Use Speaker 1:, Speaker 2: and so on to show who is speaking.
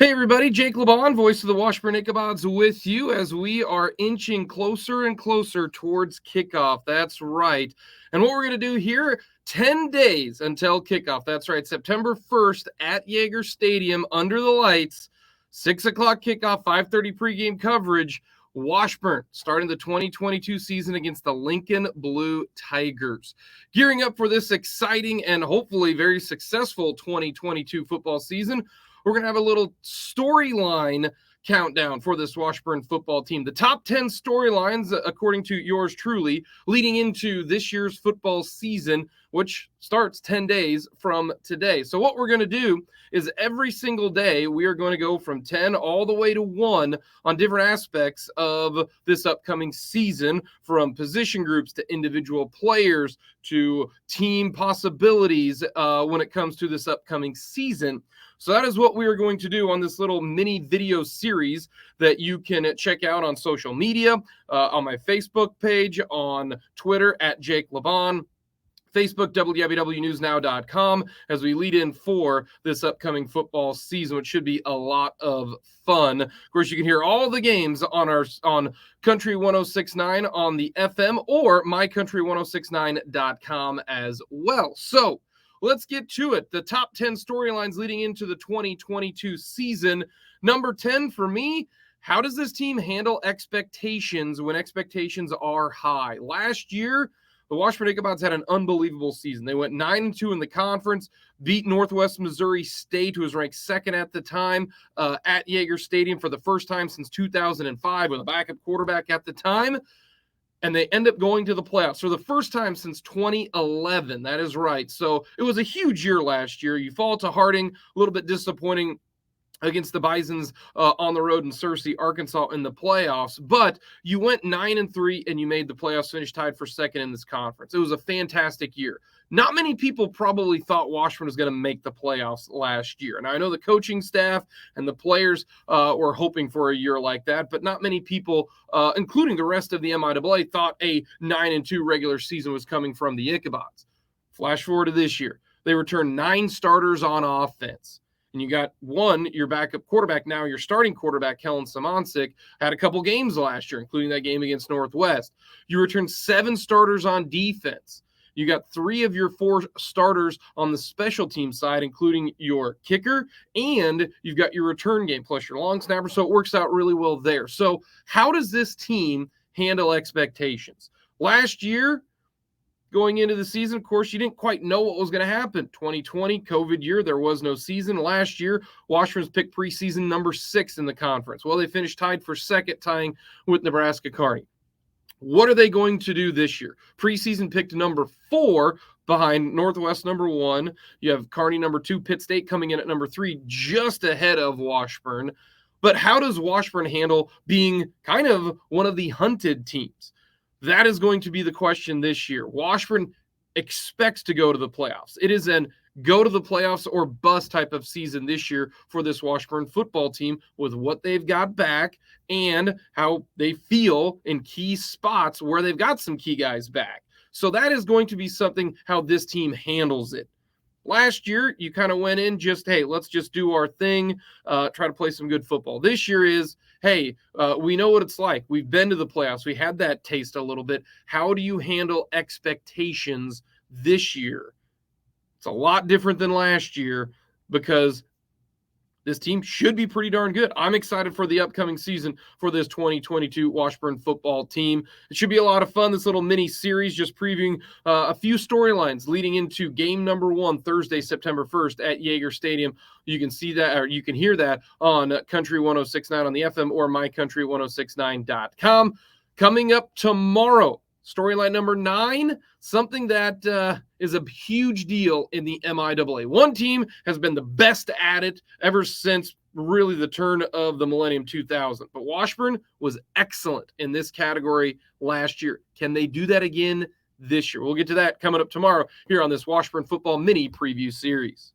Speaker 1: Hey everybody, Jake LeBon, voice of the Washburn Ichabods with you as we are inching closer and closer towards kickoff. That's right. And what we're going to do here, 10 days until kickoff. That's right, September 1st at Yager Stadium under the lights, 6 o'clock kickoff, 5:30 pregame coverage. Washburn starting the 2022 season against the Lincoln Blue Tigers. Gearing up for this exciting and hopefully very successful 2022 football season, we're going to have a little storyline countdown for this Washburn football team. The top 10 storylines, according to yours truly, leading into this year's football season, which starts 10 days from today. So what we're going to do is every single day, we are going to go from 10 all the way to 1 on different aspects of this upcoming season, from position groups to individual players to team possibilities when it comes to this upcoming season. So that is what we are going to do on this little mini video series that you can check out on social media, on my Facebook page, on Twitter at Jake LeBon, Facebook, www.newsnow.com, as we lead in for this upcoming football season, which should be a lot of fun. Of course, you can hear all the games on Country 106.9 on the FM or mycountry1069.com as well. So let's get to it. The top 10 storylines leading into the 2022 season. Number 10 for me, how does this team handle expectations when expectations are high? Last year, the Washburn Ichabods had an unbelievable season. They went 9-2 in the conference, beat Northwest Missouri State, who was ranked second at the time, at Yager Stadium for the first time since 2005 with a backup quarterback at the time. And they end up going to the playoffs for the first time since 2011. That is right. So it was a huge year last year. You fall to Harding, a little bit disappointing against the Bisons on the road in Searcy, Arkansas in the playoffs. But you went 9-3 and you made the playoffs, finished tied for second in this conference. It was a fantastic year. Not many people probably thought Washburn was going to make the playoffs last year. And I know the coaching staff and the players were hoping for a year like that, but not many people, including the rest of the MIAA, thought a 9-2 regular season was coming from the Ichabods. Flash forward to this year. They returned 9 starters on offense. And you got one, your backup quarterback, now your starting quarterback, Kellen Simoncic, had a couple games last year, including that game against Northwest. You returned 7 starters on defense. You got 3 of your 4 starters on the special team side, including your kicker, and you've got your return game plus your long snapper, so it works out really well there. So how does this team handle expectations? Last year, going into the season, of course, you didn't quite know what was going to happen. 2020, COVID year, there was no season. Last year, Washburn's picked preseason number 6 in the conference. Well, they finished tied for second, tying with Nebraska Kearney. What are they going to do this year? Preseason picked number 4 behind Northwest number 1. You have Kearney number 2, Pitt State coming in at number 3, just ahead of Washburn. But how does Washburn handle being kind of one of the hunted teams? That is going to be the question this year. Washburn expects to go to the playoffs. It is an go to the playoffs or bust type of season this year for this Washburn football team with what they've got back and how they feel in key spots where they've got some key guys back. So that is going to be something how this team handles it. Last year, you kind of went in just, hey, let's just do our thing, try to play some good football. This year is, hey, we know what it's like. We've been to the playoffs. We had that taste a little bit. How do you handle expectations this year? It's a lot different than last year because this team should be pretty darn good. I'm excited for the upcoming season for this 2022 Washburn football team. It should be a lot of fun, this little mini series, just previewing a few storylines leading into game number 1, Thursday, September 1st at Yager Stadium. You can see that, or you can hear that on Country 106.9 on the FM or mycountry1069.com. Coming up tomorrow, storyline number 9, something that is a huge deal in the MIAA. One team has been the best at it ever since really the turn of the millennium 2000. But Washburn was excellent in this category last year. Can they do that again this year? We'll get to that coming up tomorrow here on this Washburn football mini preview series.